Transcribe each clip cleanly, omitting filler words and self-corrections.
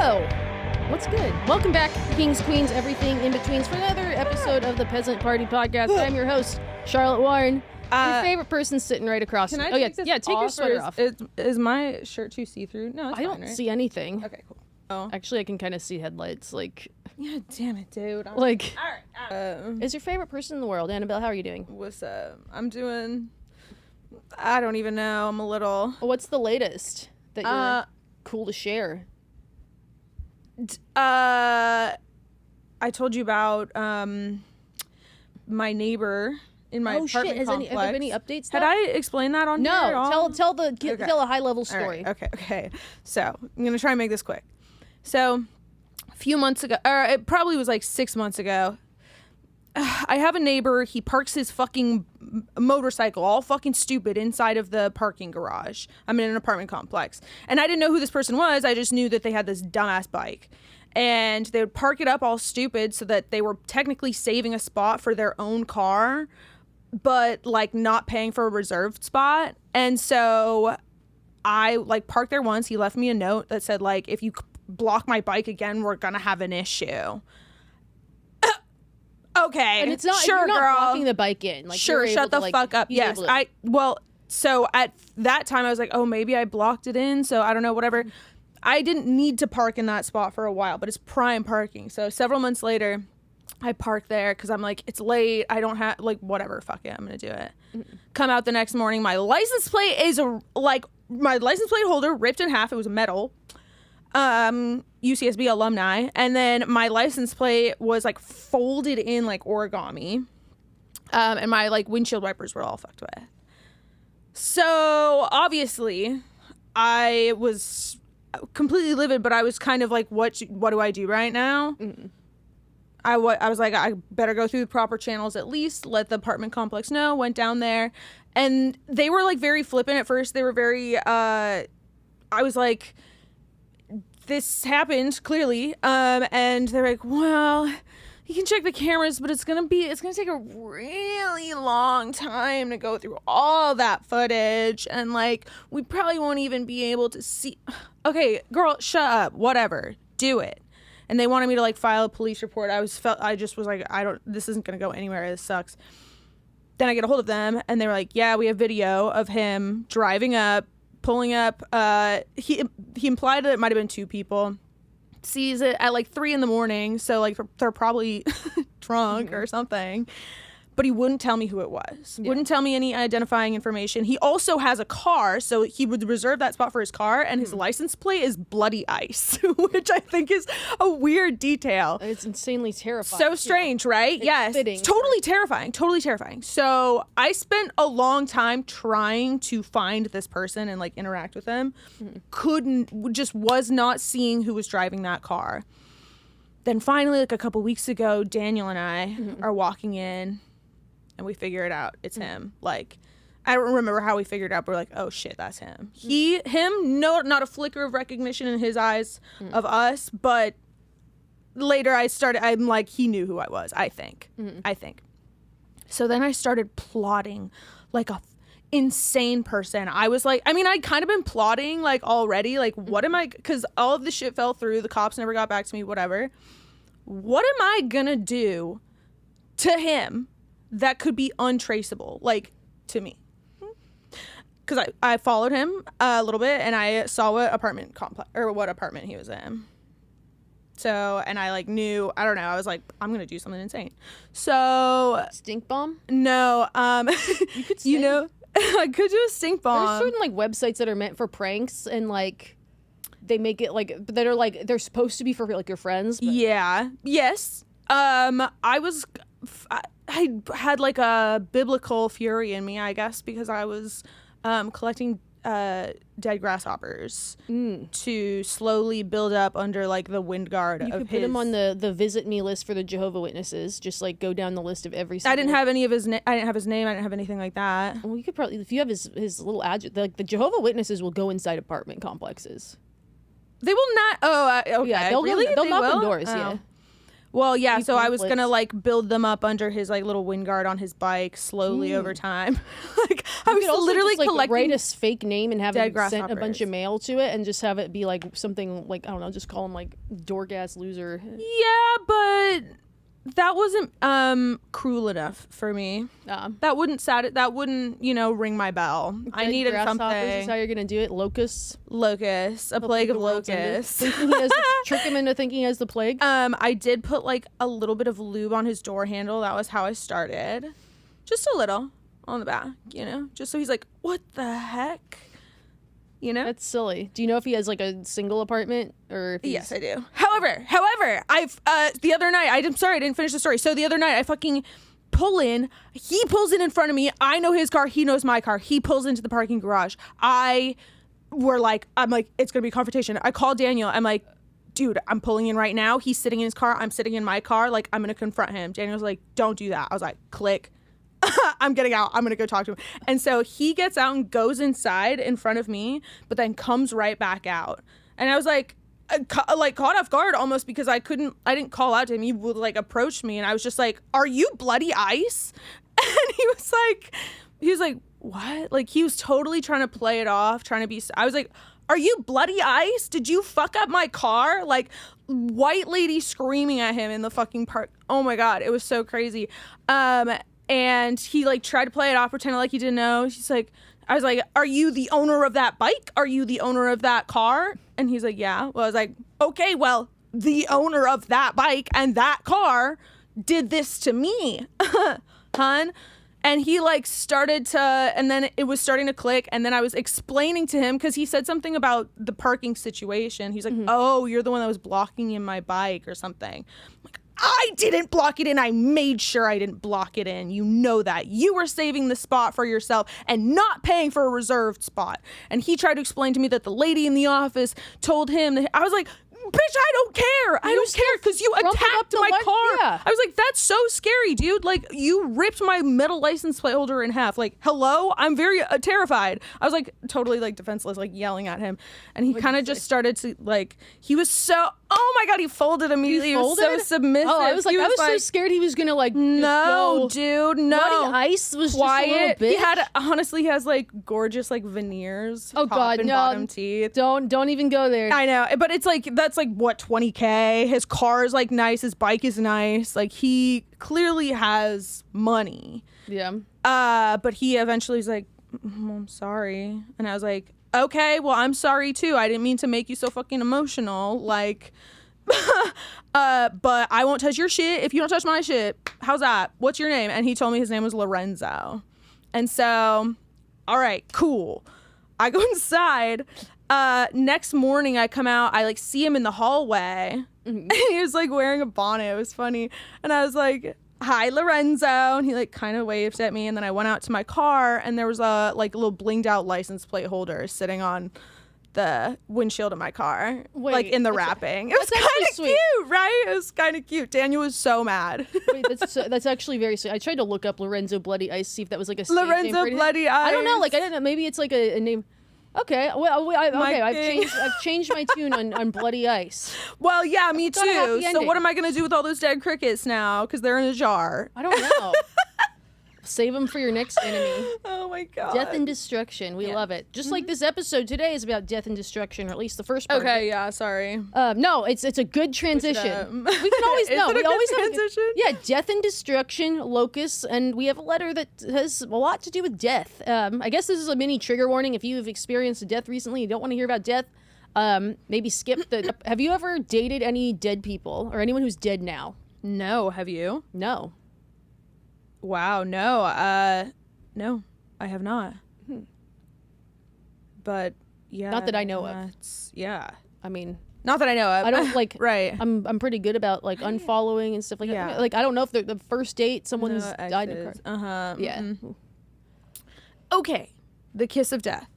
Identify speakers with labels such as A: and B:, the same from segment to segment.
A: Hello. What's good? Welcome back, Kings, Queens, everything in betweens, for another episode of the Peasant Party Podcast. I'm your host, Charlotte Warren. Your favorite person sitting right across from me. Oh, yeah, take your sweater off.
B: Is my shirt too see-through? No, it's
A: I don't see anything.
B: Okay, cool. Oh.
A: Actually, I can kind of see headlights. Like,
B: yeah, damn it, dude.
A: All right.
B: Is
A: Is your favorite person in the world? Annabelle, how are you doing?
B: what's up? I'm doing. I don't even know. I'm a little.
A: What's the latest that you're cool to share?
B: I told you about my neighbor in my apartment complex.
A: Have there been any updates?
B: Had I explained that on here at all?
A: Tell a high level story.
B: All right, okay. So I'm gonna try and make this quick. So a few months ago, or it probably was like 6 months ago, I have a neighbor. He parks his fucking motorcycle all fucking stupid inside of the parking garage. I'm in an apartment complex, and I didn't know who this person was. I just knew that they had this dumbass bike, and they would park it up all stupid so that they were technically saving a spot for their own car, but like not paying for a reserved spot. And so I like parked there once. He left me a note that said like, if you block my bike again, we're gonna have an issue. Okay,
A: and it's not
B: sure,
A: you're not
B: girl.
A: blocking the bike in. Like,
B: Sure, shut the fuck up. Yes, so at that time I was like, oh, maybe I blocked it in, so I don't know, whatever. I didn't need to park in that spot for a while, but it's prime parking. So several months later, I parked there because I'm like, it's late. I don't have, like, whatever. Fuck it, I'm gonna do it. Come out the next morning. My license plate is my license plate holder ripped in half. It was metal. UCSB alumni, and then my license plate was like folded in like origami, and my like windshield wipers were all fucked with. So obviously I was completely livid, but I was kind of like, what do I do right now? I was like, I better go through the proper channels at least, let the apartment complex know. Went down there, and they were like very flippant at first. They were very I was like, this happened clearly, and they're like, well, you can check the cameras, but it's gonna take a really long time to go through all that footage, and like we probably won't even be able to see. Okay, girl, shut up, whatever, do it. And they wanted me to like file a police report. I just was like, this isn't gonna go anywhere, this sucks. Then I get a hold of them, and they were like, yeah, we have video of him driving up, pulling up. He implied that it might have been two people. Sees it at like 3 a.m, so like they're probably drunk or something. But he wouldn't tell me who it was. Yeah. Wouldn't tell me any identifying information. He also has a car, so he would reserve that spot for his car, and his license plate is bloody ice, which I think is a weird detail.
A: It's insanely terrifying.
B: So strange, right? Yes.
A: Fitting.
B: Totally terrifying. Totally terrifying. So I spent a long time trying to find this person and like interact with them. Was not seeing who was driving that car. Then finally, like a couple weeks ago, Daniel and I are walking in, and we figure it out. It's him. Like, I don't remember how we figured it out, but we're like, oh shit, that's him. Not a flicker of recognition in his eyes of us, but later I'm like, he knew who I was, I think. So then I started plotting like a insane person. I was like, I'd kind of been plotting like already, like what am I, because all of the shit fell through, the cops never got back to me, whatever. What am I gonna do to him that could be untraceable, like, to me? Because I followed him a little bit, and I saw what apartment he was in. So, and I like knew, I don't know, I was like, I'm gonna do something insane. So
A: Stink bomb?
B: No,
A: you could stink.
B: I could do a stink bomb.
A: There's certain like websites that are meant for pranks, and like they make it like that are like they're supposed to be for like your friends. But...
B: Yeah. Yes. I had like a biblical fury in me, I guess, because I was collecting dead grasshoppers to slowly build up under like the wind guard of his. You could
A: put him on the visit me list for the Jehovah's Witnesses. Just like go down the list of every single...
B: I didn't have any of his I didn't have his name. I didn't have anything like that.
A: Well, you could probably, if you have his little address, like the Jehovah's Witnesses will go inside apartment complexes.
B: They will not. Oh, okay.
A: Yeah, they'll knock on doors.
B: Oh.
A: Yeah.
B: Well, yeah, so I was going to, like, build them up under his, like, little wind guard on his bike slowly over time. Like, I was literally
A: just,
B: collecting...
A: write a fake name and have it sent a bunch of mail to it and just have it be, like, something, like, I don't know, just call him, like, Dorgas Loser.
B: Yeah, but... that wasn't cruel enough for me. That wouldn't, you know, ring my bell. I needed something.
A: This is how you're gonna do it. Locusts,
B: a plague of locusts.
A: Trick him into thinking he has the plague.
B: I did put like a little bit of lube on his door handle. That was how I started. Just a little on the back, you know, just so he's like, what the heck? You know?
A: That's silly. Do you know if he has like a single apartment or if
B: Yes, I do. However, I've the other night, I'm sorry, I didn't finish the story. So the other night I fucking pull in, he pulls in front of me. I know his car, he knows my car. He pulls into the parking garage. I'm like, it's going to be a confrontation. I call Daniel. I'm like, dude, I'm pulling in right now. He's sitting in his car. I'm sitting in my car. Like, I'm going to confront him. Daniel's like, don't do that. I was like, click. I'm getting out. I'm going to go talk to him. And so he gets out and goes inside in front of me, but then comes right back out. And I was like caught off guard almost because I didn't call out to him. He would like approach me and I was just like, are you bloody ice? And he was like, what? Like he was totally trying to play it off, I was like, are you bloody ice? Did you fuck up my car? Like white lady screaming at him in the fucking park. Oh my God. It was so crazy. And he like tried to play it off, pretending like he didn't know. She's like, I was like, are you the owner of that bike? Are you the owner of that car? And he's like, yeah. Well, I was like, okay, well, the owner of that bike and that car did this to me, hun. And he like started to, and then it was starting to click. And then I was explaining to him because he said something about the parking situation. He's like, oh, you're the one that was blocking in my bike or something. I'm like, I didn't block it in. I made sure I didn't block it in. You know that. You were saving the spot for yourself and not paying for a reserved spot. And he tried to explain to me that the lady in the office told him that I was like, bitch, I don't care. I don't care because you attacked my car. Yeah. I was like, that's so scary, dude. Like, you ripped my metal license plate holder in half. Like, hello? I'm very terrified. I was like, totally like defenseless, like yelling at him. And he kind of just started to like, he was so, oh my God, he folded immediately. He was so submissive.
A: Oh, I was so scared he was going to like,
B: no, dude, no.
A: Bloody ice was
B: quiet.
A: Just a little bitch.
B: Honestly, he has like gorgeous like veneers.
A: Oh God, no.
B: Bottom teeth.
A: Don't even go there.
B: I know, but it's like, that's like what, $20K. His car is like nice, his bike is nice, like he clearly has money.
A: Yeah.
B: But he eventually was like, I'm sorry. And I was like, okay, well, I'm sorry too. I didn't mean to make you so fucking emotional. Like, but I won't touch your shit if you don't touch my shit. How's that? What's your name? And he told me his name was Lorenzo. And so, all right, cool. I go inside. Next morning I come out, I like see him in the hallway and he was like wearing a bonnet. It was funny. And I was like, hi, Lorenzo. And he like kind of waved at me. And then I went out to my car and there was a like little blinged out license plate holder sitting on the windshield of my car.
A: Wait,
B: like in the wrapping. It was kind of cute, right? It was kind of cute. Daniel was so mad.
A: Wait, that's actually very sweet. I tried to look up Lorenzo Bloody Ice, see if that was like a stage
B: Lorenzo
A: name
B: Bloody Ice.
A: I don't know. Like I don't know. Maybe it's like a name. Okay, well, I've changed my tune on Bloody Ice.
B: Well, yeah, me too. So what am I gonna do with all those dead crickets now? Because they're in a jar.
A: I don't know. Save them for your next enemy.
B: Oh my God.
A: Death and destruction. We love it. Just like this episode today is about death and destruction, or at least the first part.
B: Okay, yeah, sorry.
A: No, it's a good transition. We can always know. We always have transition. Death and destruction, locusts, and we have a letter that has a lot to do with death. I guess this is a mini trigger warning. If you've experienced a death recently, you don't want to hear about death. Maybe skip the. Have you ever dated any dead people or anyone who's dead now?
B: No. Have you?
A: No.
B: Wow, no. No, I have not. But yeah,
A: not that I know of.
B: Yeah,
A: I mean,
B: not that I know of.
A: I don't like.
B: Right.
A: I'm pretty good about like unfollowing and stuff like that. Like I don't know if the first date someone who's died in a car. Yeah. Mm-hmm.
B: Okay, the kiss of death.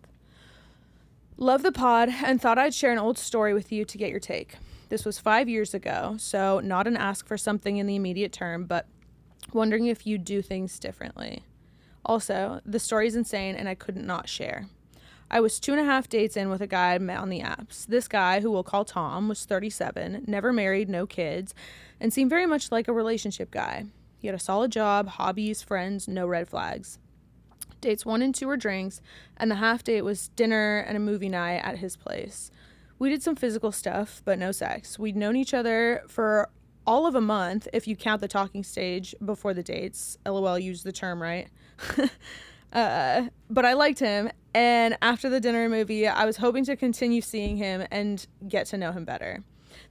B: Love the pod and thought I'd share an old story with you to get your take. This was 5 years ago, so not an ask for something in the immediate term, but wondering if you do things differently. Also, the story's insane and I couldn't not share. I was 2.5 dates in with a guy I met on the apps. This guy, who we'll call Tom, was 37, never married, no kids, and seemed very much like a relationship guy. He had a solid job, hobbies, friends, no red flags. Dates 1 and 2 were drinks, and the half date was dinner and a movie night at his place. We did some physical stuff, but no sex. We'd known each other for all of a month, if you count the talking stage before the dates. LOL, used the term right. But I liked him, and after the dinner movie, I was hoping to continue seeing him and get to know him better.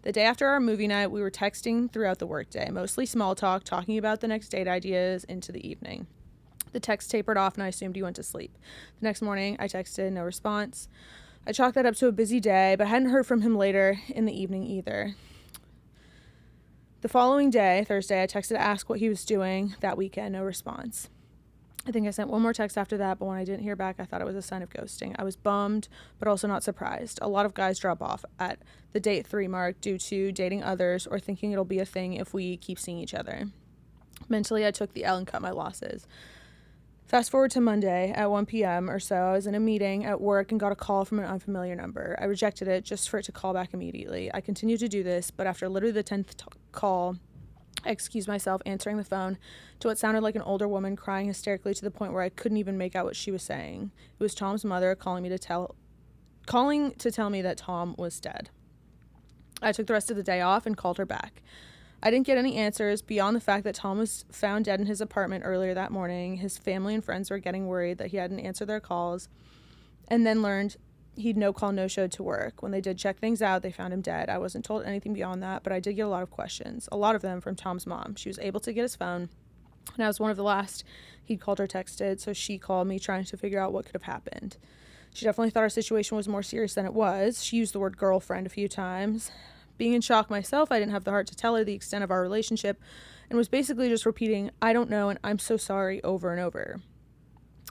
B: The day after our movie night, we were texting throughout the workday, mostly small talk, talking about the next date ideas into the evening. The text tapered off, and I assumed he went to sleep. The next morning, I texted, no response. I chalked that up to a busy day, but I hadn't heard from him later in the evening either. The following day, Thursday, I texted to ask what he was doing that weekend, no response. I think I sent one more text after that, but when I didn't hear back, I thought it was a sign of ghosting. I was bummed, but also not surprised. A lot of guys drop off at the date 3 mark due to dating others or thinking it'll be a thing if we keep seeing each other. Mentally, I took the L and cut my losses. Fast forward to Monday at 1 p.m. or so, I was in a meeting at work and got a call from an unfamiliar number. I rejected it just for it to call back immediately. I continued to do this, but after literally the 10th call, I excused myself answering the phone to what sounded like an older woman crying hysterically to the point where I couldn't even make out what she was saying. It was Tom's mother calling to tell me that Tom was dead. I took the rest of the day off and called her back. I didn't get any answers beyond the fact that Tom was found dead in his apartment earlier that morning. His family and friends were getting worried that he hadn't answered their calls, and then learned he'd no-showed to work. When they did check things out, they found him dead. I wasn't told anything beyond that, but I did get a lot of questions, a lot of them from Tom's mom. She was able to get his phone, and I was one of the last he'd called or texted, so she called me trying to figure out what could have happened. She definitely thought our situation was more serious than it was. She used the word girlfriend a few times. Being in shock myself, I didn't have the heart to tell her the extent of our relationship and was basically just repeating, "I don't know," and "I'm so sorry," over and over.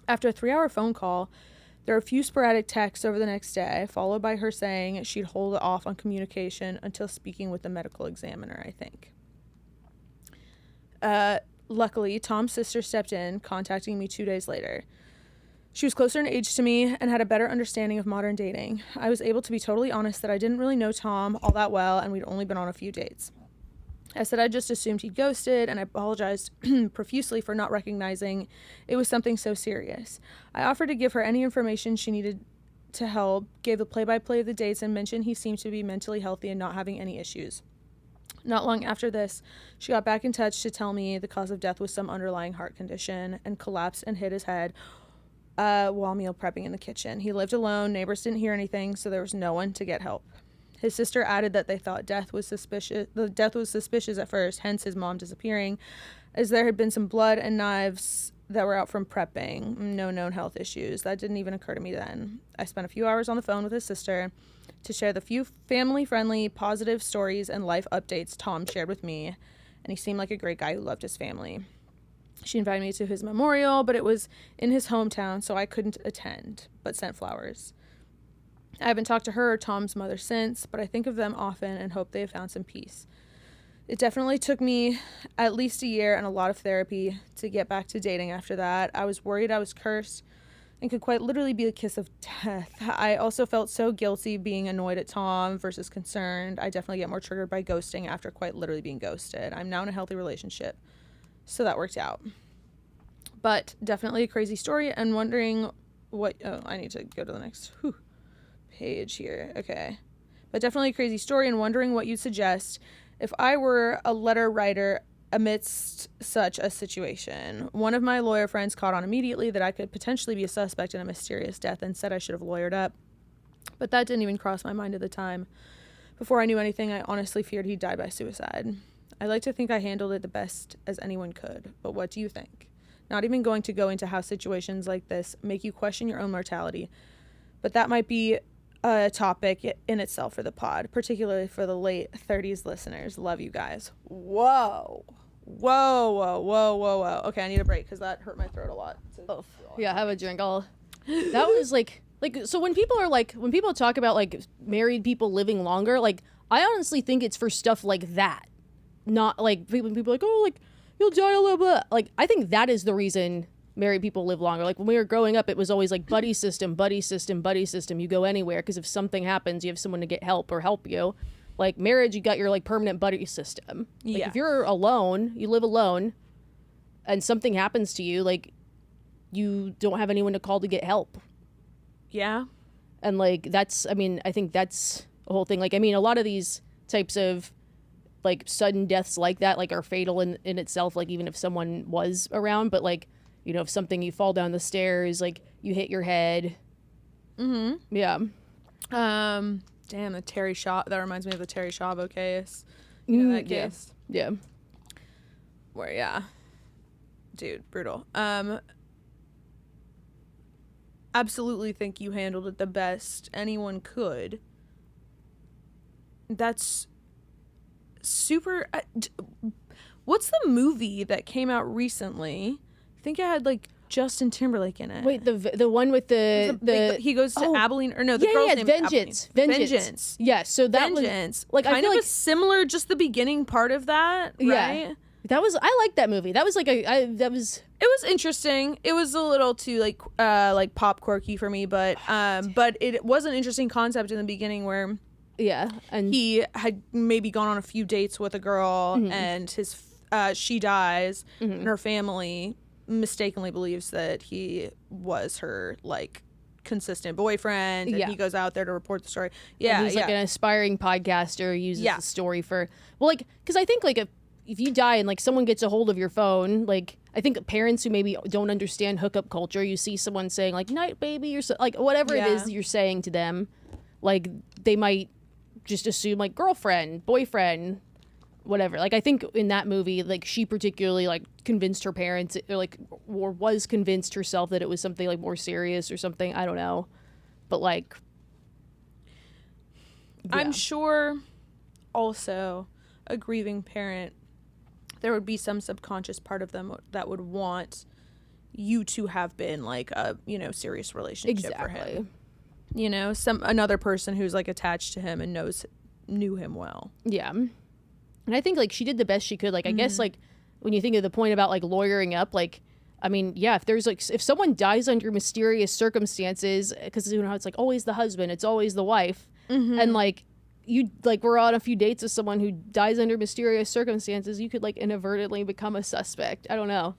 B: After a 3-hour phone call, there were a few sporadic texts over the next day, followed by her saying she'd hold off on communication until speaking with the medical examiner, I think. Luckily, Tom's sister stepped in, contacting me 2 days later. She was closer in age to me and had a better understanding of modern dating. I was able to be totally honest that I didn't really know Tom all that well, and we'd only been on a few dates. I said I just assumed he'd ghosted, and I apologized profusely for not recognizing it was something so serious. I offered to give her any information she needed to help, gave the play-by-play of the dates, and mentioned he seemed to be mentally healthy and not having any issues. Not long after this, she got back in touch to tell me the cause of death was some underlying heart condition, and collapsed and hit his head while meal prepping in the kitchen. He lived alone, neighbors didn't hear anything, so there was no one to get help. His sister added that they thought the death was suspicious at first, hence his mom disappearing, as there had been some blood and knives that were out from prepping. No known health issues. That didn't even occur to me then. I spent a few hours on the phone with his sister to share the few family-friendly, positive stories and life updates Tom shared with me, and he seemed like a great guy who loved his family. She invited me to his memorial, but it was in his hometown, so I couldn't attend, but sent flowers. I haven't talked to her or Tom's mother since, but I think of them often and hope they have found some peace. It definitely took me at least a year and a lot of therapy to get back to dating after that. I was worried I was cursed and could quite literally be the kiss of death. I also felt so guilty being annoyed at Tom versus concerned. I definitely get more triggered by ghosting after quite literally being ghosted. I'm now in a healthy relationship, so that worked out. But definitely a crazy story, and wondering what... Oh, I need to go to the next page here. Okay. But definitely a crazy story, and wondering what you'd suggest if I were a letter writer amidst such a situation. One of my lawyer friends caught on immediately that I could potentially be a suspect in a mysterious death and said I should have lawyered up. But that didn't even cross my mind at the time. Before I knew anything, I honestly feared he'd die by suicide. I like to think I handled it the best as anyone could, but what do you think? Not even going to go into how situations like this make you question your own mortality, but that might be a topic in itself for the pod, particularly for the late 30s listeners. Love you guys. Whoa. Okay, I need a break because that hurt my throat a lot.
A: Yeah, have a drink. That was like, so when people talk about like married people living longer, like I honestly think it's for stuff like that. Not like people are like, oh, like you'll die a little bit. Like I think that is the reason married people live longer. Like when we were growing up, it was always like buddy system, buddy system, buddy system. You go anywhere because if something happens, you have someone to get help or help you. Like marriage, you got your like permanent buddy system. Like if you're alone, you live alone, and something happens to you, like you don't have anyone to call to get help.
B: Yeah.
A: And like I think that's the whole thing. Like I mean, a lot of these types of like sudden deaths like that like are fatal in itself, like even if someone was around, but like, you know, if something, you fall down the stairs, like you hit your head. Yeah.
B: Damn, the Terry Schiavo, that reminds me of the Terry Schiavo case. You know that case?
A: Yeah.
B: Where dude, brutal. Absolutely think you handled it the best anyone could. That's super. What's the movie that came out recently? I think it had like Justin Timberlake in it.
A: Wait, the one with the
B: he goes to Abilene, or no, the girl's name
A: Vengeance.
B: Vengeance.
A: Yeah, so that
B: Vengeance.
A: Was, like
B: kind
A: I feel
B: of
A: like
B: similar, just the beginning part of that, right?
A: Yeah. I liked that movie. That was like It
B: was interesting. It was a little too like pop quirky for me, but it was an interesting concept in the beginning where
A: and
B: he had maybe gone on a few dates with a girl, and she dies, and her family mistakenly believes that he was her like consistent boyfriend, and he goes out there to report the story.
A: And he's like an aspiring podcaster, uses the story for because I think like if you die and like someone gets a hold of your phone, like I think parents who maybe don't understand hookup culture, you see someone saying like night baby or so, like whatever it is you're saying to them, like they might just assume like girlfriend, boyfriend, whatever. Like I think in that movie, like she particularly like convinced her parents or was convinced herself that it was something like more serious or something. I don't know. But like
B: I'm sure also a grieving parent, there would be some subconscious part of them that would want you to have been like a, you know, serious relationship for him. You know, another person who's like attached to him and knew him well.
A: Yeah. And I think like she did the best she could. Like I guess like when you think of the point about like lawyering up, like I mean, yeah, if there's like if someone dies under mysterious circumstances, because you know how it's like always the husband, it's always the wife, and like you like were on a few dates with someone who dies under mysterious circumstances, you could like inadvertently become a suspect. I don't know.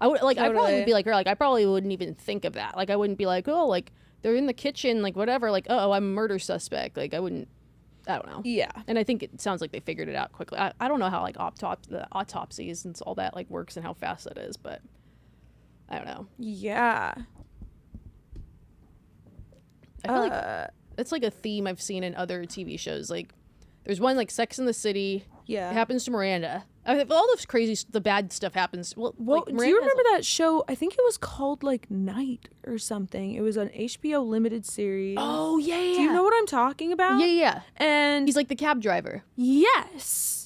A: I would like I probably would be like her. Like I probably wouldn't even think of that. Like I wouldn't be like, oh, like they're in the kitchen, like whatever. Like oh, I'm a murder suspect. Like I wouldn't. I don't know.
B: Yeah.
A: And I think it sounds like they figured it out quickly. I don't know how like the autopsies and all that like works and how fast that is, but I don't know.
B: Yeah.
A: I feel like it's like a theme I've seen in other TV shows. Like there's one like Sex and the City.
B: Yeah.
A: It happens to Miranda. I mean, all this crazy, the bad stuff happens. Well, like,
B: do you remember that show? I think it was called like Night or something. It was an HBO limited series.
A: Oh, yeah.
B: Do you know what I'm talking about?
A: Yeah.
B: And
A: he's like the cab driver.
B: Yes.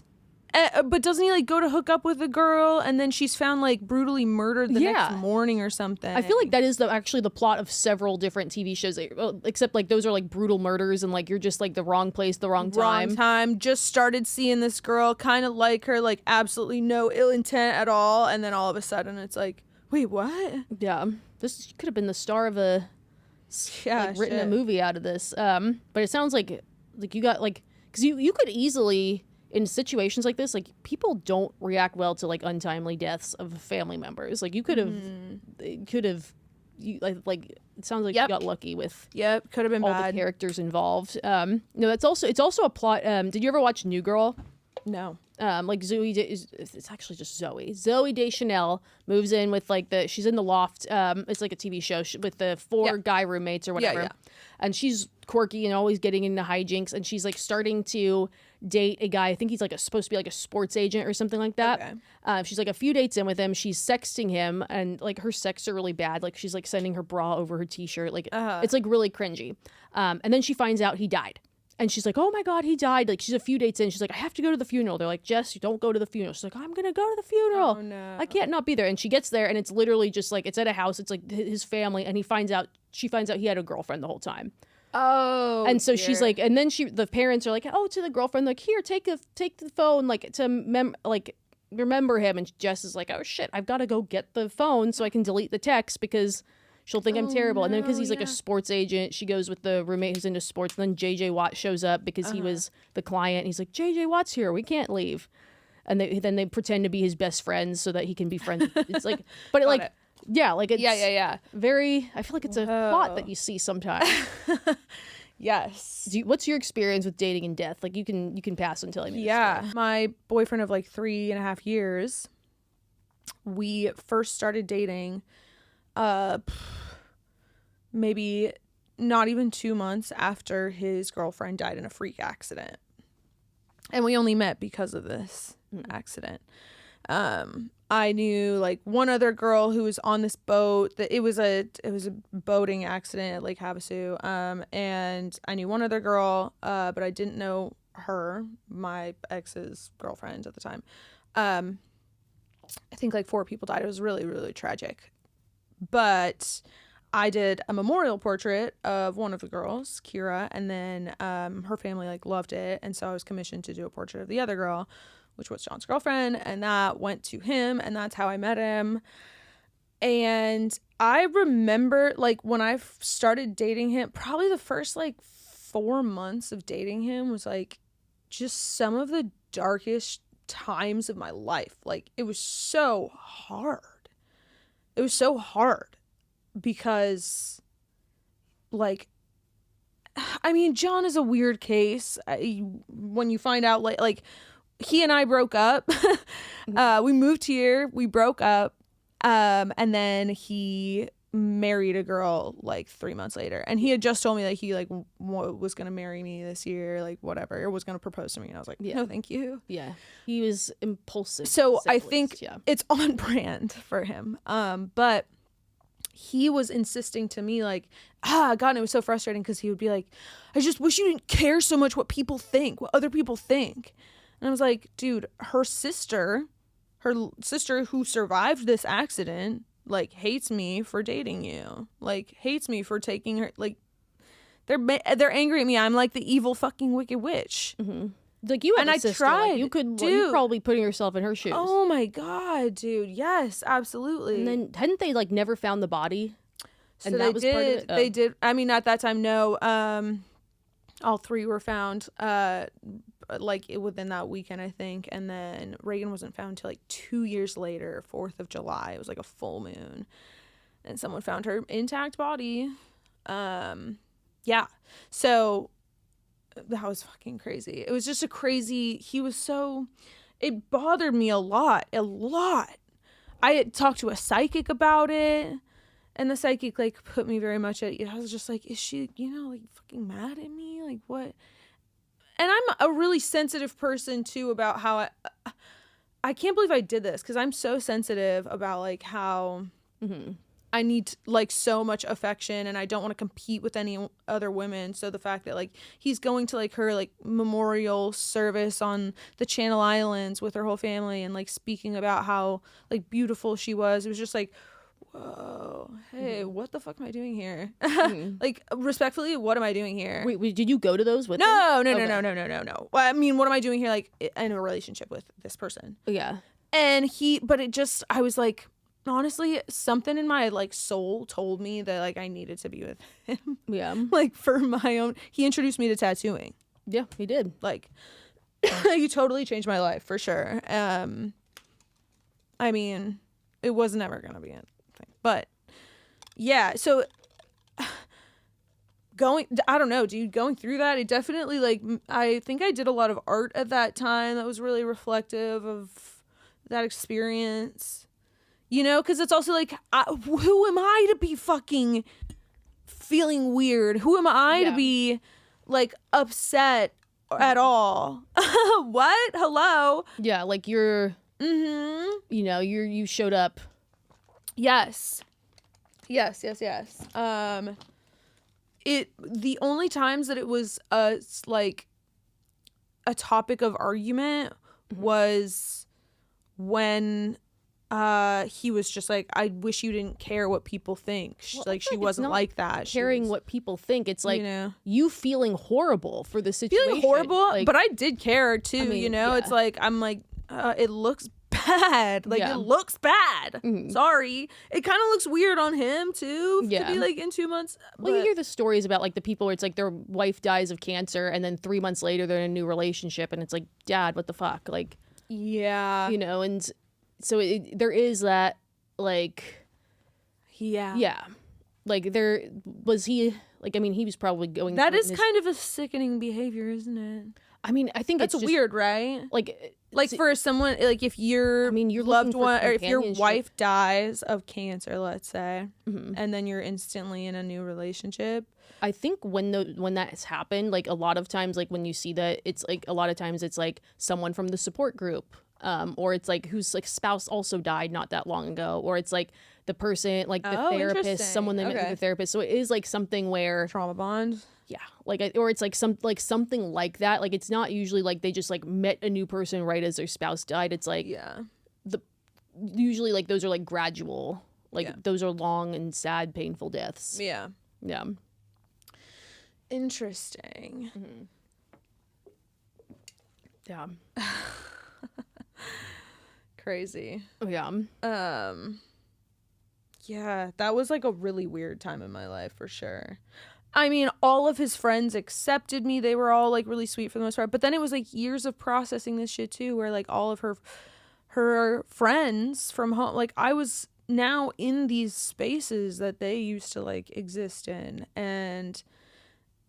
B: But doesn't he like go to hook up with a girl and then she's found like brutally murdered the next morning or something?
A: I feel like that is actually the plot of several different TV shows, except like those are like brutal murders and like you're just like the wrong place, the wrong time.
B: Just started seeing this girl, kind of like her, like absolutely no ill intent at all, and then all of a sudden it's like, wait, what?
A: Yeah, this could have been the star of a written a movie out of this. But it sounds like you got like because you could easily. In situations like this, like people don't react well to like untimely deaths of family members. Like you could have, like it sounds like you got lucky with.
B: Yep, could have been
A: all
B: bad.
A: The characters involved. No, it's also a plot. Did you ever watch New Girl?
B: No.
A: Like it's actually just Zoe. Zoe Deschanel moves in with like she's in the loft. It's like a TV show with the four guy roommates or whatever. Yeah. And she's quirky and always getting into hijinks. And she's like starting to date a guy. I think he's like supposed to be like a sports agent or something like that. Okay. She's like a few dates in with him. She's sexting him and like her sex are really bad. Like she's like sending her bra over her t-shirt. Like it's like really cringy. And then she finds out he died. And she's like, oh my God, he died. Like she's a few dates in. She's like, I have to go to the funeral. They're like, Jess, you don't go to the funeral. She's like, I'm going to go to the funeral.
B: Oh no.
A: I can't not be there. And she gets there and it's literally just like, it's at a house. It's like his family. And she finds out he had a girlfriend the whole time.
B: Oh.
A: And so she's like, and then the parents are like, oh, to the girlfriend, like, here, take the phone, like remember him. And Jess is like, oh shit, I've got to go get the phone so I can delete the text because she'll think I'm terrible. And then because he's like a sports agent, she goes with the roommate who's into sports. And then JJ Watt shows up because he was the client. He's like, JJ Watt's here, we can't leave. And then they pretend to be his best friends so that he can be friends. It's like, but yeah, like it's very, I feel like it's a plot that you see sometimes.
B: Yes.
A: What's your experience with dating in death? Like you can pass until I meet.
B: My boyfriend of like 3.5 years, we first started dating maybe not even 2 months after his girlfriend died in a freak accident. And we only met because of this accident. I knew like one other girl who was on this boat. That it was a boating accident at Lake Havasu. And I knew one other girl, but I didn't know her, my ex's girlfriend at the time. I think like 4 people died. It was really, really tragic. But I did a memorial portrait of one of the girls, Kira, and then her family like loved it, and so I was commissioned to do a portrait of the other girl, which was John's girlfriend, and that went to him, and that's how I met him. And I remember like when I started dating him, probably the first like 4 months of dating him was like just some of the darkest times of my life. Like it was so hard. It was so hard because like, I mean, John is a weird case. When you find out like he and I broke up, we moved here, we broke up, and then he married a girl like 3 months later, and he had just told me that he like was gonna marry me this year, like whatever, or was gonna propose to me, and I was like, no thank you.
A: He was impulsive,
B: so I think it's on brand for him. But he was insisting to me like, God, and it was so frustrating because he would be like, I just wish you didn't care so much what people think, what other people think. And I was like, dude, her sister who survived this accident, like, hates me for dating you. Like, hates me for taking her. Like, they're angry at me. I'm like the evil fucking wicked witch.
A: Mm-hmm. Like, you have a sister.
B: Tried.
A: Like, you're probably putting yourself in her shoes.
B: Oh my God, dude. Yes, absolutely.
A: And then hadn't they like never found the body?
B: So and that was part of it? They did. I mean, at that time, no. All 3 were found. Like within that weekend, I think, and then Reagan wasn't found until like 2 years later, 4th of July. It was like a full moon, and someone found her intact body. So that was fucking crazy. It was just a crazy. He was so. It bothered me a lot. I had talked to a psychic about it, and the psychic like put me very much at. I was just like, is she, like fucking mad at me? Like what? And I'm a really sensitive person too about how I can't believe I did this because I'm so sensitive about like how I need like so much affection and I don't want to compete with any other women. So the fact that like he's going to like her like memorial service on the Channel Islands with her whole family and like speaking about how like beautiful she was, it was just like, whoa, hey, what the fuck am I doing here? Like, respectfully, what am I doing here?
A: Wait, did you go to those with
B: him? No. Well, I mean, what am I doing here, like, in a relationship with this person?
A: Yeah.
B: And I was like, honestly, something in my, like, soul told me that, like, I needed to be with him.
A: Yeah.
B: Like, for my own, he introduced me to tattooing.
A: Yeah, he did.
B: Like, he totally changed my life, for sure. I mean, it was never gonna be it. But yeah, so I don't know, dude, going through that, it definitely like, I think I did a lot of art at that time that was really reflective of that experience, because it's also like, who am I to be fucking feeling weird? Who am I to be like upset at all? What? Hello?
A: Yeah, like you're, you showed up.
B: Yes. The only times that it was like a topic of argument was when he was just like, I wish you didn't care what people think. She wasn't like that.
A: Caring what people think. It's like you feeling horrible for the situation.
B: Feeling horrible,
A: like,
B: but I did care too. I mean, it's like I'm like it looks bad. bad. Like, it looks bad. Sorry. It kind of looks weird on him, too, to be, like, in 2 months.
A: Well, you hear the stories about, like, the people where it's, like, their wife dies of cancer, and then 3 months later, they're in a new relationship, and it's like, Dad, what the fuck? Like,
B: yeah.
A: You know, and so there is that, like...
B: Yeah.
A: Yeah. Like, there... Was he... Like, I mean, he was probably going...
B: That is kind of a sickening behavior, isn't it?
A: I mean, I think
B: that's
A: it's just,
B: weird, right?
A: Like
B: for someone, like if your loved one or if your wife dies of cancer, let's say, and then you're instantly in a new relationship.
A: I think when that has happened, like a lot of times, like when you see that, it's like a lot of times it's like someone from the support group, or it's like whose like spouse also died not that long ago, or it's like the person, like the therapist, someone they met with the therapist. So it is like something where
B: trauma bond.
A: Yeah, like or it's like something like that. Like it's not usually like they just like met a new person right as their spouse died. It's like usually like those are like gradual, like those are long and sad, painful deaths.
B: Yeah.
A: Yeah.
B: Interesting.
A: Yeah.
B: Crazy.
A: Yeah.
B: Yeah, that was like a really weird time in my life for sure. I mean, all of his friends accepted me. They were all like really sweet for the most part. But then it was like years of processing this shit too, where like all of her friends from home, like I was now in these spaces that they used to like exist in, and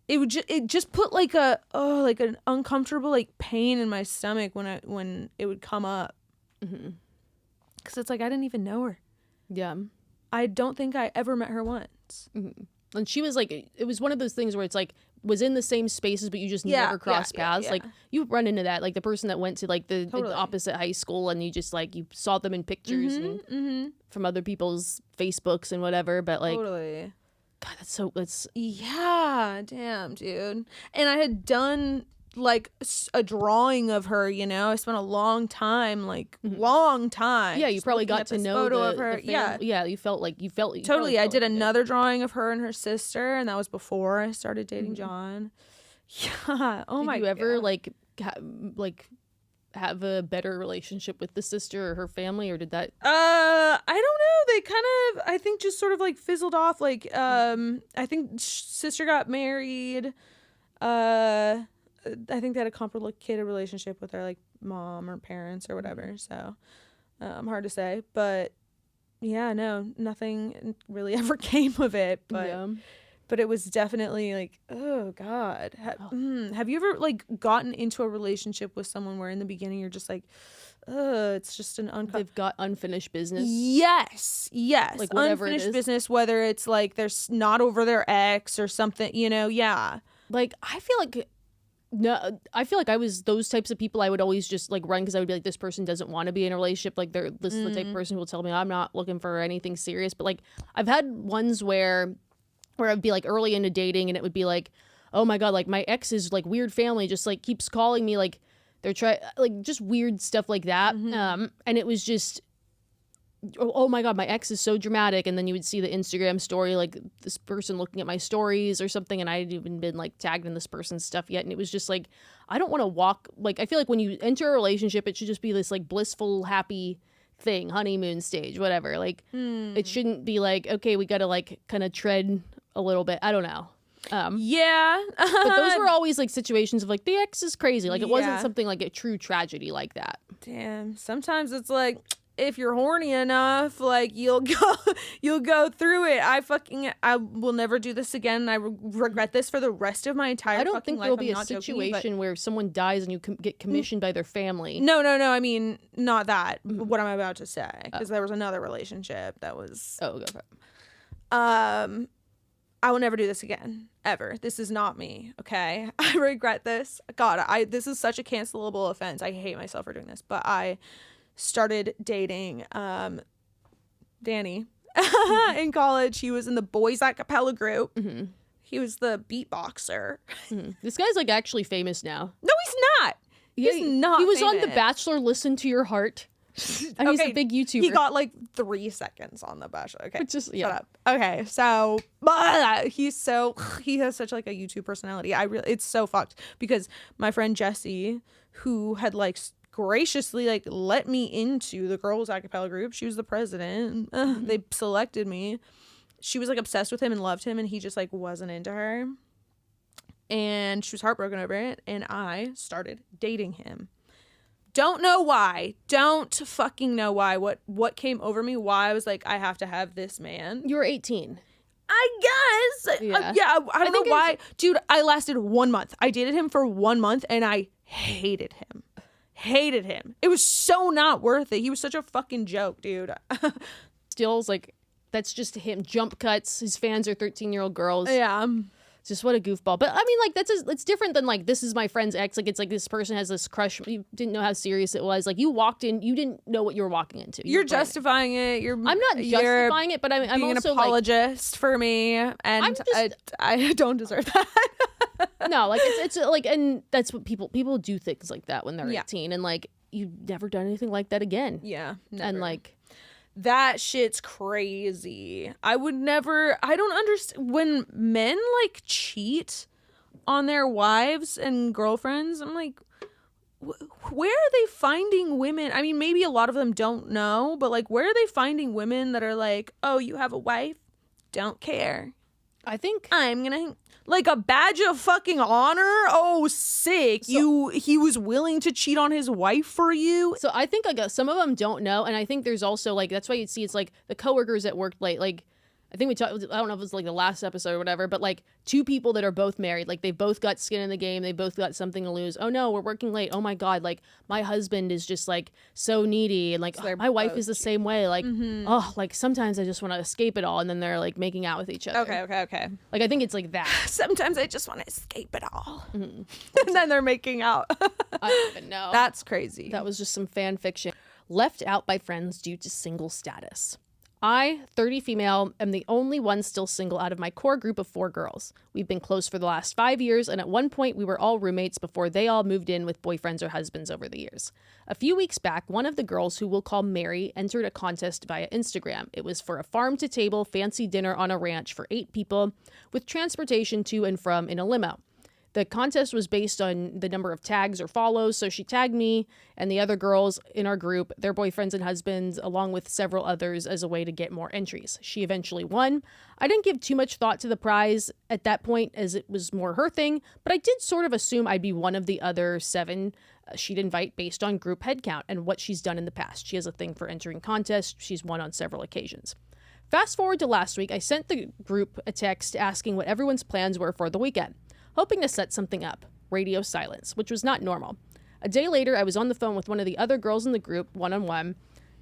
B: it just put like like an uncomfortable like pain in my stomach when it would come up, because it's like I didn't even know her.
A: Yeah,
B: I don't think I ever met her once.
A: And she was like, it was one of those things where it's like, was in the same spaces, but you just never crossed paths. Like, you run into that, like the person that went to like the opposite high school, and you just like, you saw them in pictures and from other people's Facebooks and whatever, but like, God, that's
B: yeah, damn, dude. And I had done like a drawing of her, you know. I spent a long time
A: yeah, you probably got to know
B: photo of her.
A: Yeah, you felt
B: totally. I did another drawing of her and her sister, and that was before I started dating John. Yeah. Oh my god.
A: Did you ever like have a better relationship with the sister or her family, or did that
B: I don't know, they kind of, I think, just sort of like fizzled off. Like I think sister got married. I think they had a complicated relationship with their like mom or parents or whatever. So hard to say, but yeah, no, nothing really ever came of it. But it was definitely like, oh God. Have you ever like gotten into a relationship with someone where in the beginning you're just like, it's just
A: they've got unfinished business?
B: Yes.
A: Like whatever
B: unfinished
A: it is.
B: business, whether it's like they're not over their ex or something, you know. Yeah.
A: Like I feel like I was those types of people. I would always just like run, because I would be like, this person doesn't want to be in a relationship. Like this is the type of person who will tell me I'm not looking for anything serious. But like I've had ones where I'd be like early into dating, and it would be like, oh my God, like my ex's like weird family just like keeps calling me, like they're like just weird stuff like that. And it was just, oh my God, my ex is so dramatic. And then you would see the Instagram story, like this person looking at my stories or something, and I hadn't even been like tagged in this person's stuff yet. And it was just like, I don't want to walk, like I feel like when you enter a relationship, it should just be this like blissful, happy thing, honeymoon stage, whatever. Like it shouldn't be like, okay, we got to like kind of tread a little bit. I don't know.
B: Yeah.
A: But those were always like situations of like, the ex is crazy. Like it wasn't something like a true tragedy like that.
B: Damn. Sometimes it's like, if you're horny enough, like you'll go through it. I will never do this again. I regret this for the rest of my entire life. I don't think there'll be a situation
A: where someone dies and you get commissioned by their family.
B: No. I mean, not that. What I'm about to say, because there was another relationship that was.
A: Oh, go for it.
B: I will never do this again, ever. This is not me. Okay, I regret this. God, this is such a cancelable offense. I hate myself for doing this, but I started dating Danny in college. He was in the boys a cappella group. He was the beatboxer.
A: This guy's like actually famous now.
B: No, he's not. He's not.
A: He was
B: famous.
A: on The Bachelor. Listen to Your Heart. And he's a big YouTuber.
B: He got like 3 seconds on The Bachelor. Okay,
A: shut
B: up. Okay, so he has such like a YouTube personality. It's so fucked, because my friend Jessie, who had like graciously like let me into the girls a cappella group. She was the president. They selected me. She was like obsessed with him and loved him, and he just like wasn't into her. And she was heartbroken over it, and I started dating him. Don't know why. Don't fucking know why. What came over me, why I was like, I have to have this man.
A: You were 18.
B: I guess.
A: Yeah.
B: I don't know why. Dude, I lasted 1 month. I dated him for 1 month, and I hated him. Hated him. It was so not worth it. He was such a fucking joke, dude.
A: Stills, like, that's just him. Jump cuts. His fans are 13-year-old girls.
B: Yeah.
A: Just what a goofball. But I mean, like, it's different than like, this is my friend's ex. Like, it's like this person has this crush. You didn't know how serious it was. Like, you walked in, you didn't know what you were walking into.
B: You're justifying it.
A: I'm not justifying it, but I'm
B: being
A: also
B: an apologist for me, and I don't deserve that.
A: No, like it's like, and that's what people do things like that when they're 18, and like you've never done anything like that again.
B: Yeah, never.
A: And like.
B: That shit's crazy. I don't understand when men like cheat on their wives and girlfriends. I'm like, where are they finding women? I mean, maybe a lot of them don't know, but like, where are they finding women that are like, oh, you have a wife? Don't care.
A: I think
B: I'm gonna like a badge of fucking honor. Oh, sick. So, he was willing to cheat on his wife for you.
A: So I think like some of them don't know, and I think there's also like, that's why you'd see it's like the coworkers at work, like I think we talked, I don't know if it was like the last episode or whatever, but like two people that are both married, like they both got skin in the game, they both got something to lose. Oh no, we're working late. Oh my God, like my husband is just like so needy, and like
B: so
A: my wife is the same way. Like, oh, like sometimes I just want to escape it all, and then they're like making out with each other.
B: Okay.
A: Like I think it's like that.
B: Sometimes I just want to escape it all. And then they're making out.
A: I don't even know.
B: That's crazy.
A: That was just some fan fiction. Left out by friends due to single status. I, 30 female, am the only one still single out of my core group of 4 girls. We've been close for the last 5 years, and at one point we were all roommates before they all moved in with boyfriends or husbands over the years. A few weeks back, one of the girls, who we'll call Mary, entered a contest via Instagram. It was for a farm-to-table fancy dinner on a ranch for 8 people, with transportation to and from in a limo. The contest was based on the number of tags or follows, so she tagged me and the other girls in our group, their boyfriends and husbands, along with several others as a way to get more entries. She eventually won. I didn't give too much thought to the prize at that point, as it was more her thing, but I did sort of assume I'd be one of the other 7 she'd invite based on group headcount and what she's done in the past. She has a thing for entering contests. She's won on several occasions. Fast forward to last week, I sent the group a text asking what everyone's plans were for the weekend, hoping to set something up. Radio silence, which was not normal. A day later, I was on the phone with one of the other girls in the group, one-on-one,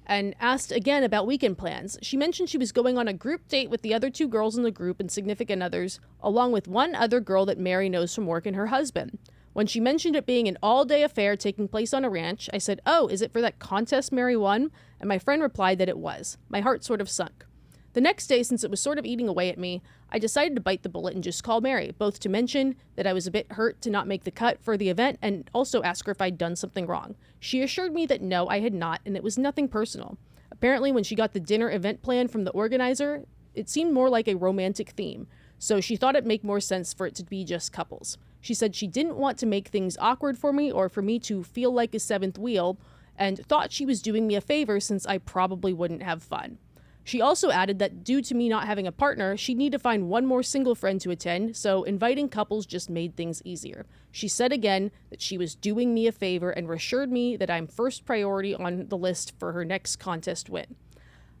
A: and asked again about weekend plans. She mentioned she was going on a group date with the other 2 girls in the group and significant others, along with one other girl that Mary knows from work and her husband. When she mentioned it being an all-day affair taking place on a ranch, I said, "Oh, is it for that contest Mary won?" And my friend replied that it was. My heart sort of sunk. The next day, since it was sort of eating away at me, I decided to bite the bullet and just call Mary, both to mention that I was a bit hurt to not make the cut for the event and also ask her if I'd done something wrong. She assured me that no, I had not, and it was nothing personal. Apparently, when she got the dinner event plan from the organizer, it seemed more like a romantic theme, so she thought it'd make more sense for it to be just couples. She said she didn't want to make things awkward for me or for me to feel like a 7th wheel, and thought she was doing me a favor since I probably wouldn't have fun. She also added that due to me not having a partner, she'd need to find one more single friend to attend, so inviting couples just made things easier. She said again that she was doing me a favor and reassured me that I'm first priority on the list for her next contest win.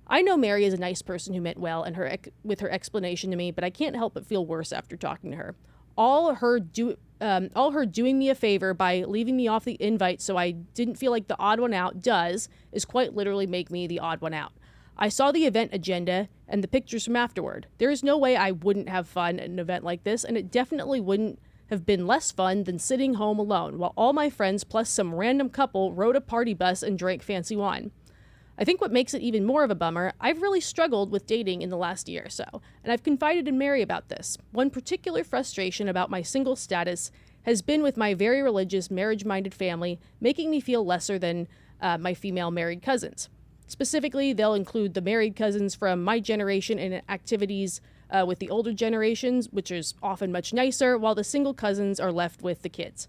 A: I know Mary is a nice person who meant well and with her explanation to me, but I can't help but feel worse after talking to her. All her doing me a favor by leaving me off the invite so I didn't feel like the odd one out is quite literally make me the odd one out. I saw the event agenda and the pictures from afterward. There is no way I wouldn't have fun at an event like this, and it definitely wouldn't have been less fun than sitting home alone while all my friends plus some random couple rode a party bus and drank fancy wine. I think what makes it even more of a bummer, I've really struggled with dating in the last year or so, and I've confided in Mary about this. One particular frustration about my single status has been with my very religious, marriage-minded family making me feel lesser than my female married cousins. Specifically, they'll include the married cousins from my generation in activities with the older generations, which is often much nicer, while the single cousins are left with the kids.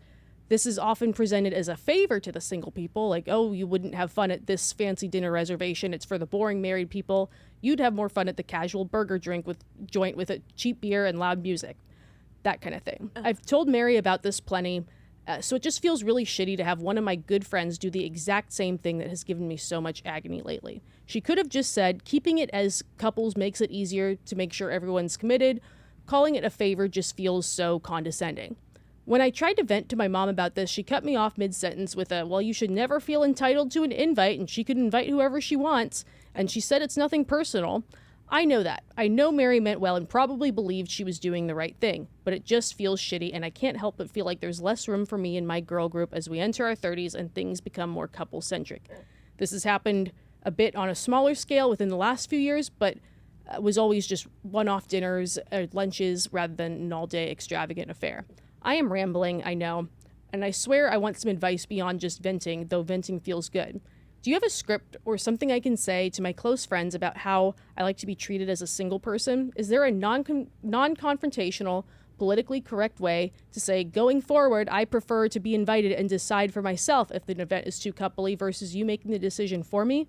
A: This is often presented as a favor to the single people, like, oh, you wouldn't have fun at this fancy dinner reservation. It's for the boring married people. You'd have more fun at the casual burger joint with a cheap beer and loud music. That kind of thing. I've told Mary about this plenty, so it just feels really shitty to have one of my good friends do the exact same thing that has given me so much agony lately. She could have just said, keeping it as couples makes it easier to make sure everyone's committed. Calling it a favor just feels so condescending. When I tried to vent to my mom about this, she cut me off mid-sentence with a, well, you should never feel entitled to an invite, and she could invite whoever she wants, and she said it's nothing personal. I know that. I know Mary meant well and probably believed she was doing the right thing, but it just feels shitty, and I can't help but feel like there's less room for me and my girl group as we enter our 30s and things become more couple-centric. This has happened a bit on a smaller scale within the last few years, but was always just one-off dinners or lunches rather than an all-day extravagant affair. I am rambling, I know, and I swear I want some advice beyond just venting, though venting feels good. Do you have a script or something I can say to my close friends about how I like to be treated as a single person? Is there a non-confrontational, politically correct way to say, going forward, I prefer to be invited and decide for myself if the event is too coupley versus you making the decision for me?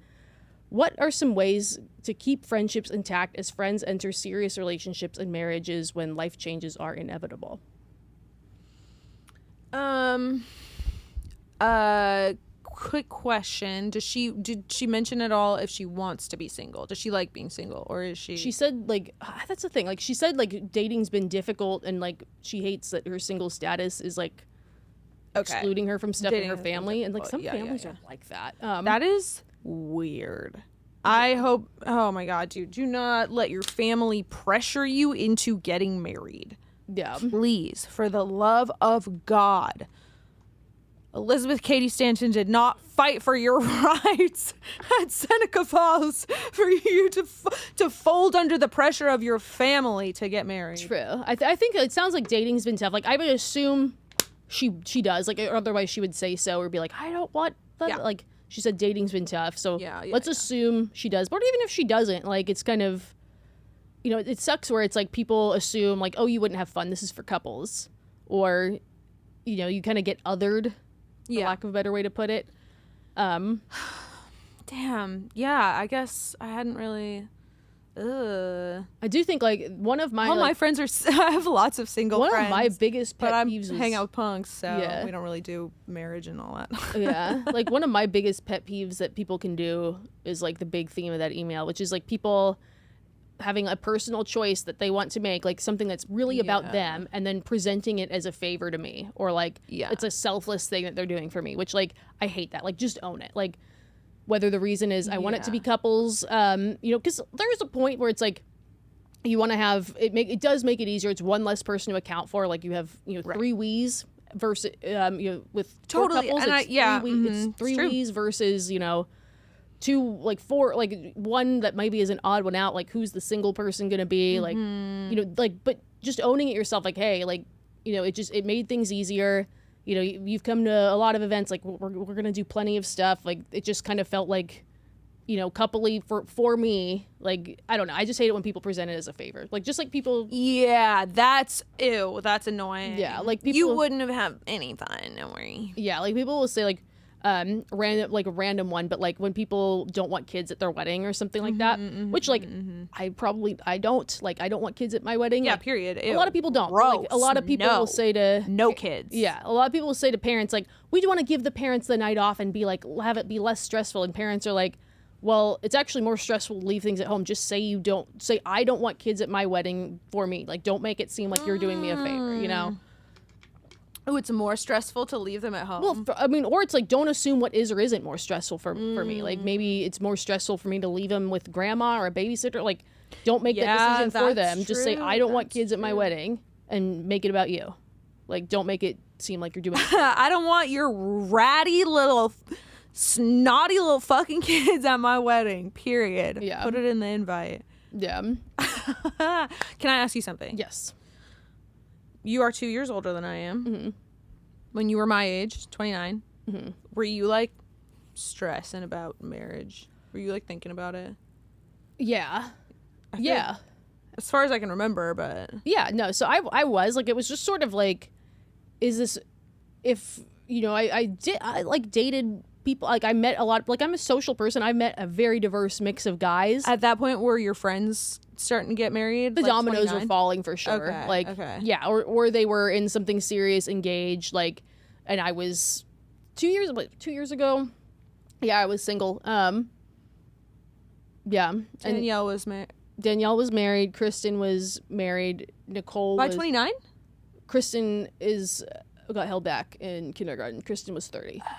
A: What are some ways to keep friendships intact as friends enter serious relationships and marriages when life changes are inevitable?
B: Quick question. Did she mention at all if she wants to be single? Does she like being single, or is she?
A: She said, like, that's the thing. Like, she said, like, dating's been difficult, and, like, she hates that her single status is, like, excluding her from stuff in her family. And, like, some families are like that.
B: That is weird. I hope, oh my God, dude, do not let your family pressure you into getting married.
A: Yeah.
B: Please, for the love of God. Elizabeth Cady Stanton did not fight for your rights at Seneca Falls for you to fold under the pressure of your family to get married.
A: True. I think it sounds like dating's been tough. Like, I would assume she does. Like, otherwise she would say so or be like, I don't want that. Yeah. Like, she said dating's been tough. So let's assume she does. But even if she doesn't, like, it's kind of, you know, it sucks where it's like people assume like, oh, you wouldn't have fun. This is for couples. Or, you know, you kind of get othered, for lack of a better way to put it.
B: Damn. Yeah, I guess I hadn't really...
A: I do think like one of my...
B: All my friends are... I have lots of single friends.
A: One of my biggest pet peeves
B: is... hang out with punks, so we don't really do marriage and all that.
A: Yeah. Like one of my biggest pet peeves that people can do is like the big theme of that email, which is like people having a personal choice that they want to make, like something that's really about them, and then presenting it as a favor to me, or like it's a selfless thing that they're doing for me, which like I hate that. Like just own it. Like whether the reason is I want it to be couples, you know, because there's a point where it's like you want to have it. It does make it easier. It's one less person to account for. Like you have 3 we's versus you know with 4 couples, and it's 3 we's versus 2, like 4, like 1 that maybe is an odd one out, like who's the single person gonna be, like like, but just owning it yourself, like hey, like it made things easier. You've come to a lot of events, like we're gonna do plenty of stuff, like it just kind of felt like coupley for me. Like I don't know, I just hate it when people present it as a favor, like just like people
B: that's annoying.
A: Like people,
B: you wouldn't have any fun, don't worry.
A: Like people will say like random, like a random one, but like when people don't want kids at their wedding or something like that, which like I don't want kids at my wedding.
B: Yeah, period.
A: A lot of people don't. Like, a lot of people will say to
B: no kids.
A: Yeah, a lot of people will say to parents like, we do want to give the parents the night off and be like, have it be less stressful. And parents are like, well, it's actually more stressful to leave things at home. Just say I don't want kids at my wedding for me. Like don't make it seem like you're doing me a favor.
B: Oh, it's more stressful to leave them at home.
A: Well, I mean, or it's like, don't assume what is or isn't more stressful for me. Like, maybe it's more stressful for me to leave them with grandma or a babysitter. Like, don't make that decision for them. True. Just say, I don't want kids at my wedding, and make it about you. Like, don't make it seem like you're doing it.
B: I don't want your ratty little, snotty little fucking kids at my wedding, period.
A: Yeah.
B: Put it in the invite.
A: Yeah.
B: Can I ask you something?
A: Yes.
B: You are 2 years older than I am. Mm-hmm. When you were my age, 29, were you like stressing about marriage? Were you like thinking about it?
A: Yeah.
B: As far as I can remember, but
A: yeah, no. So I was like, it was just sort of like, is this if, I like dated people, like I met a lot, like I'm a social person. I met a very diverse mix of guys.
B: At that point, were your friends starting to get married?
A: The dominoes were falling for sure.
B: Okay.
A: Yeah, or they were in something serious, engaged, like, and I was 2 years ago. Yeah, I was single. Yeah. And
B: Danielle was married.
A: Danielle was married. Kristen was married. Nicole
B: by
A: was
B: 29.
A: Kristen got held back in kindergarten. Kristen was 30.
B: Oh,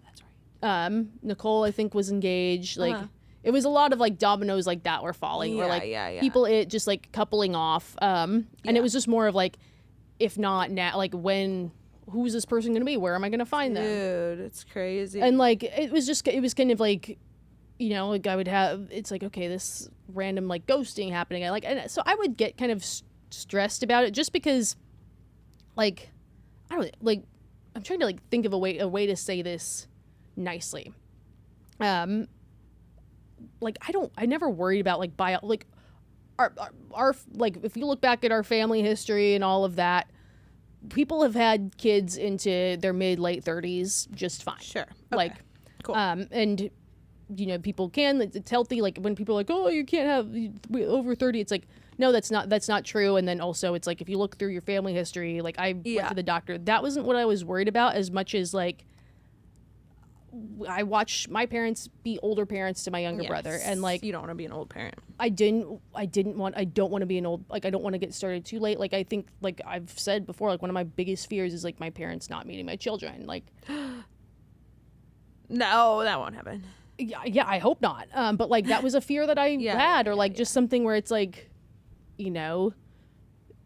B: that's right.
A: Nicole, I think, was engaged. Like, it was a lot of like dominoes like that were falling, or like people just like coupling off. And it was just more of like, if not now, like who's this person gonna be? Where am I gonna find them?
B: Dude, it's crazy.
A: And like it was kind of like, like I would have, it's like, okay, this random like ghosting happening. And so I would get kind of stressed about it, just because, like, I don't like. I'm trying to like think of a way to say this nicely. Like I never worried about like our like, if you look back at our family history and all of that, people have had kids into their late 30s just fine.
B: Sure. Okay.
A: Like,
B: cool.
A: And people can, it's healthy. Like when people are like, oh, you can't have over 30, it's like, no, that's not true. And then also it's like, if you look through your family history, like I went to the doctor, that wasn't what I was worried about as much as like, I watched my parents be older parents to my younger brother, and like,
B: you don't want to be an old parent.
A: I don't want to be an old, like, I don't want to get started too late. Like, I think, like I've said before, like one of my biggest fears is like my parents not meeting my children. Like,
B: no, that won't happen.
A: Yeah, I hope not. But like that was a fear that I had, or like just something where it's like, I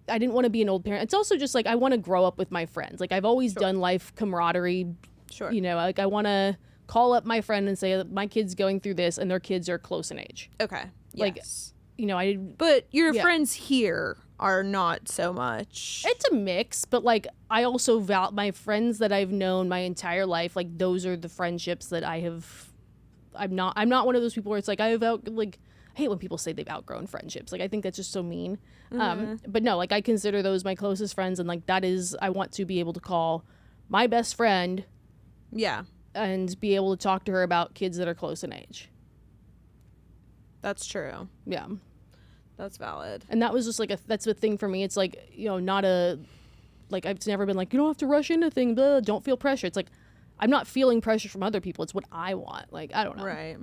A: didn't want to be an old parent. It's also just like I want to grow up with my friends. Like I've always done life camaraderie.
B: Sure.
A: Like I want to call up my friend and say that my kid's going through this and their kids are close in age.
B: Okay.
A: Like,
B: yes.
A: But
B: your friends here are not so much.
A: It's a mix, but like I also my friends that I've known my entire life, like those are the friendships that I have. I'm not one of those people where it's like I hate when people say they've outgrown friendships. Like I think that's just so mean. But no, like I consider those my closest friends, and like that is, I want to be able to call my best friend.
B: Yeah.
A: And be able to talk to her about kids that are close in age.
B: That's true.
A: Yeah.
B: That's valid.
A: And that was just like that's the thing for me. It's like, not like I've never been like, you don't have to rush into things, blah, don't feel pressure. It's like, I'm not feeling pressure from other people. It's what I want. Like, I don't know.
B: Right.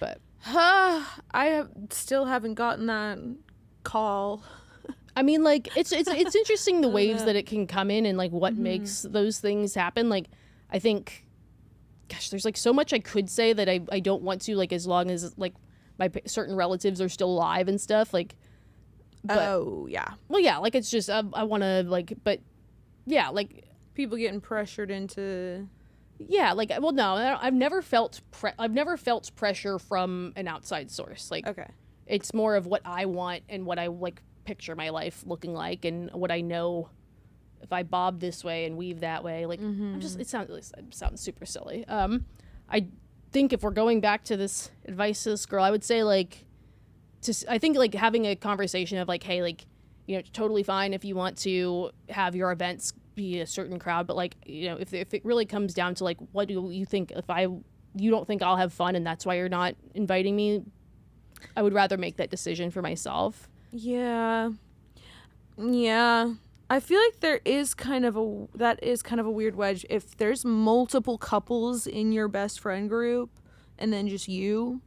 A: But
B: I still haven't gotten that call.
A: I mean, like, it's interesting the waves that it can come in and like what makes those things happen. Like, I think, gosh, there's like so much I could say that I don't want to, like, as long as like my certain relatives are still alive and stuff. Like, but,
B: oh yeah.
A: Well, yeah, like it's just I want to like, but yeah, like
B: people getting pressured into.
A: Yeah, like, well, no, I've never felt pressure from an outside source. Like,
B: okay,
A: it's more of what I want and what I like picture my life looking like, and what I know if I bob this way and weave that way. Like, it sounds super silly. I think if we're going back to this advice to this girl, I would say like, I think like having a conversation of like, hey, like, totally fine if you want to have your events be a certain crowd, but like, if it really comes down to like, what do you think, if you don't think I'll have fun and that's why you're not inviting me, I would rather make that decision for myself.
B: Yeah. I feel like that is kind of a weird wedge if there's multiple couples in your best friend group and then just you.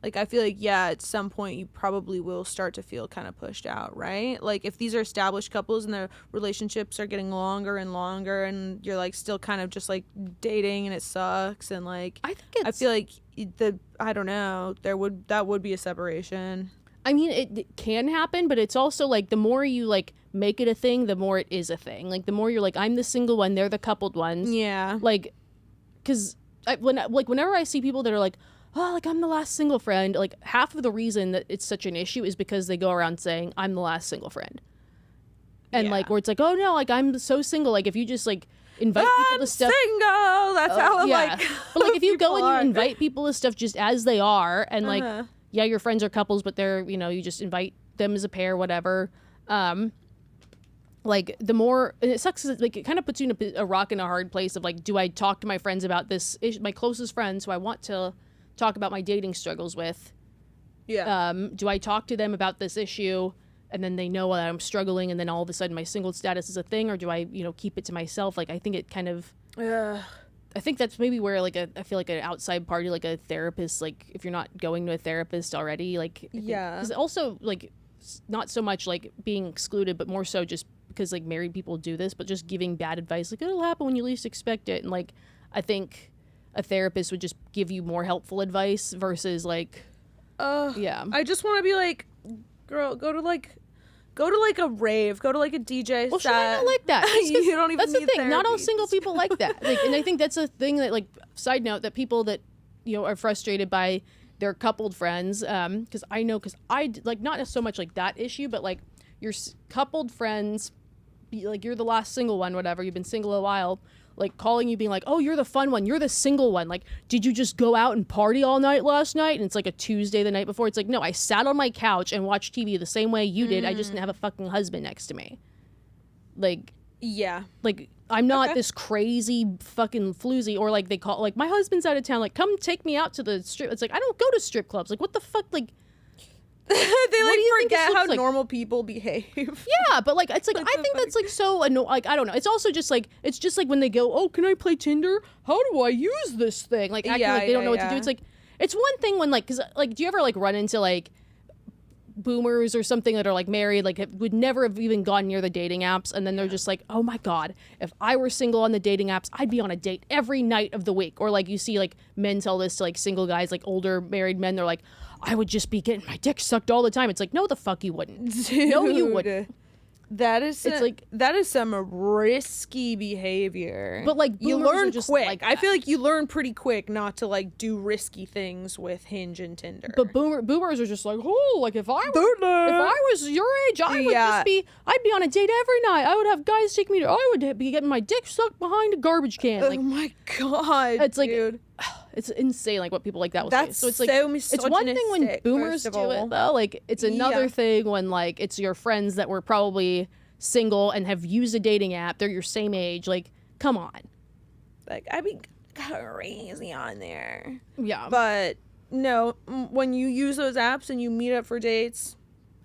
B: Like, I feel like, at some point you probably will start to feel kind of pushed out, right? Like, if these are established couples and their relationships are getting longer and longer and you're, like, still kind of just, like, dating and it sucks and, like... I feel like, I don't know, that would be a separation.
A: I mean, it can happen, but it's also, like, the more you, like, make it a thing, the more it is a thing. Like, the more you're like, I'm the single one, they're the coupled ones.
B: Yeah.
A: Like, because whenever I see people that are like, oh, like, I'm the last single friend, like, half of the reason that it's such an issue is because they go around saying, I'm the last single friend. And, like, where it's like, oh, no, like, I'm so single. Like, if you just, like, invite people to stuff.
B: Single! That's how, like...
A: But, like, if you go and you invite people to stuff just as they are, and, like, your friends are couples, but they're, you just invite them as a pair, whatever. like the more, and it sucks, like it kind of puts you in a rock in a hard place of like, do I talk to my friends about this, my closest friends who I want to talk about my dating struggles with?
B: Yeah.
A: Do I talk to them about this issue and then they know that I'm struggling and then all of a sudden my single status is a thing, or do I, keep it to myself? Like, I think it kind of, I think that's maybe where like I feel like an outside party, like a therapist, like if you're not going to a therapist already, like, because also like not so much like being excluded, but more so just because like married people do this, but just giving bad advice, like it'll happen when you least expect it. And like, I think a therapist would just give you more helpful advice versus like,
B: I just want to be like, girl, go to like a rave, go to like a DJ
A: well,
B: set.
A: Well, not like that.
B: You don't even
A: that's
B: need
A: the thing.
B: therapy.
A: Not all single people like that. Like, and I think that's a thing that, like, side note, that people that, are frustrated by their coupled friends, because I like, not so much like that issue, but like your coupled friends, like you're the last single one, whatever, you've been single a while, like calling you being like, oh, you're the fun one, you're the single one, like, did you just go out and party all night last night? And it's like a Tuesday the night before. It's like, no, I sat on my couch and watched TV the same way you did. I just didn't have a fucking husband next to me. Like,
B: yeah,
A: like I'm not this crazy fucking floozy, or like they call, like, my husband's out of town, like, come take me out to the strip. It's like, I don't go to strip clubs. Like, what the fuck? Like,
B: they like forget how normal people behave.
A: Yeah, but like, it's like, I think that's like so annoying. Like, I don't know. It's also just like, it's just like when they go, oh, can I play Tinder? How do I use this thing? Like, acting like they don't know what to do. It's like, it's one thing when like, because like, do you ever like run into like boomers or something that are like married, like would never have even gone near the dating apps, and then they're just like, oh my god, if I were single on the dating apps, I'd be on a date every night of the week. Or like, you see like men tell this to like single guys, like older married men, they're like, I would just be getting my dick sucked all the time. It's like, no, the fuck you wouldn't.
B: Dude,
A: no, you wouldn't.
B: That is some risky behavior.
A: But like,
B: you learn
A: just
B: quick.
A: Like
B: I feel like you learn pretty quick not to like do risky things with Hinge and Tinder.
A: But boomers are just like, oh, like if I was your age, I would I'd be on a date every night. I would have guys take me to, I would be getting my dick sucked behind a garbage can. Like,
B: oh my god,
A: it's like,
B: dude.
A: It's insane, like what people like that will
B: say.
A: So it's like,
B: it's
A: one thing when boomers do it though. Like, it's another thing when like it's your friends that were probably single and have used a dating app. They're your same age. Like, come on.
B: Like, I'd be crazy on there.
A: Yeah.
B: But no, when you use those apps and you meet up for dates,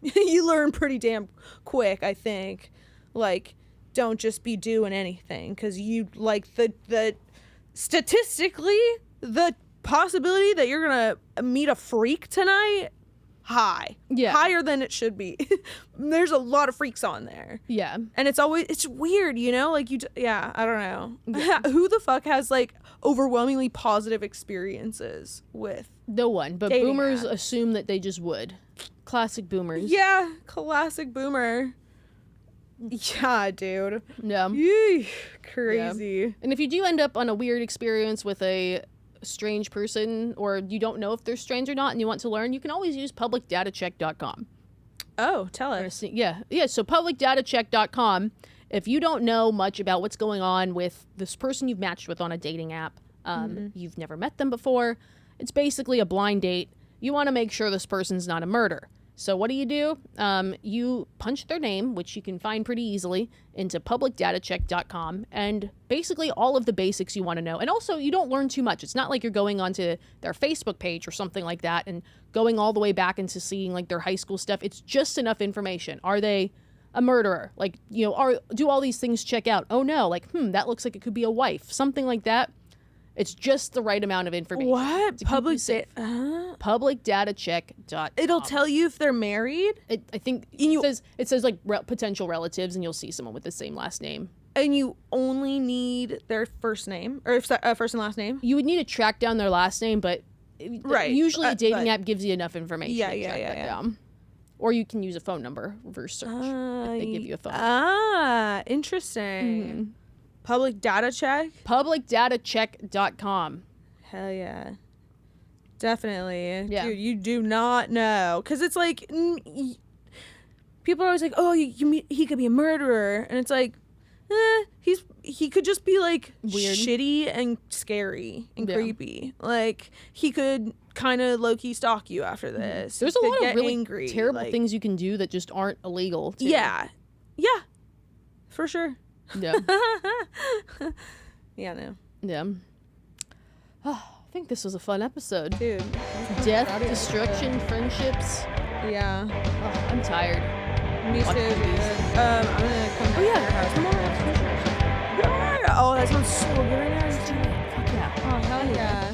B: you learn pretty damn quick, I think. Like, don't just be doing anything, because you like the statistically, the possibility that you're gonna meet a freak tonight, higher than it should be. There's a lot of freaks on there.
A: Yeah.
B: And it's weird, like I don't know. Yeah. Who the fuck has like overwhelmingly positive experiences with
A: no one, but boomers assume that they just would. Classic boomers.
B: Yeah, classic boomer. Yeah, dude.
A: Yeah.
B: Yee, crazy.
A: Yeah. And if you do end up on a weird experience with a strange person, or you don't know if they're strange or not and you want to learn, you can always use publicdatacheck.com.
B: Oh, tell us.
A: Yeah, so publicdatacheck.com, if you don't know much about what's going on with this person you've matched with on a dating app, you've never met them before, it's basically a blind date. You want to make sure this person's not a murderer. So what do? You punch their name, which you can find pretty easily, into publicdatacheck.com, and basically all of the basics you want to know. And also, you don't learn too much. It's not like you're going onto their Facebook page or something like that and going all the way back into seeing like their high school stuff. It's just enough information. Are they a murderer? Like, do all these things check out? Oh no, like, that looks like it could be a wife. Something like that. It's just the right amount of information.
B: What?
A: Publicdatacheck.com.
B: It'll tell you if they're married?
A: I think it says like potential relatives, and you'll see someone with the same last name.
B: And you only need their first name, or first and last name?
A: You would need to track down their last name, but usually a dating app gives you enough information to track that down. Or you can use a phone number, reverse search, if they give you a phone.
B: Interesting. Public data check?
A: Publicdatacheck.com.
B: Hell yeah. Definitely.
A: Yeah.
B: Dude, you do not know. Because it's like, people are always like, oh, he could be a murderer. And it's like, he could just be like weird, shitty and scary and creepy. Like, he could kind of low-key stalk you after this.
A: There's a lot of really terrible things you can do that just aren't illegal too.
B: Yeah. For sure.
A: Yeah.
B: Yeah, no.
A: Yeah. Oh, I think this was a fun episode.
B: Dude.
A: Death, destruction, friendships.
B: Yeah.
A: Oh, I'm tired.
B: Me too, dude. I'm gonna come back to your house.
A: Come on.
B: Yeah. Oh, that sounds so good right now.
A: Fuck yeah.
B: Oh, hell yeah.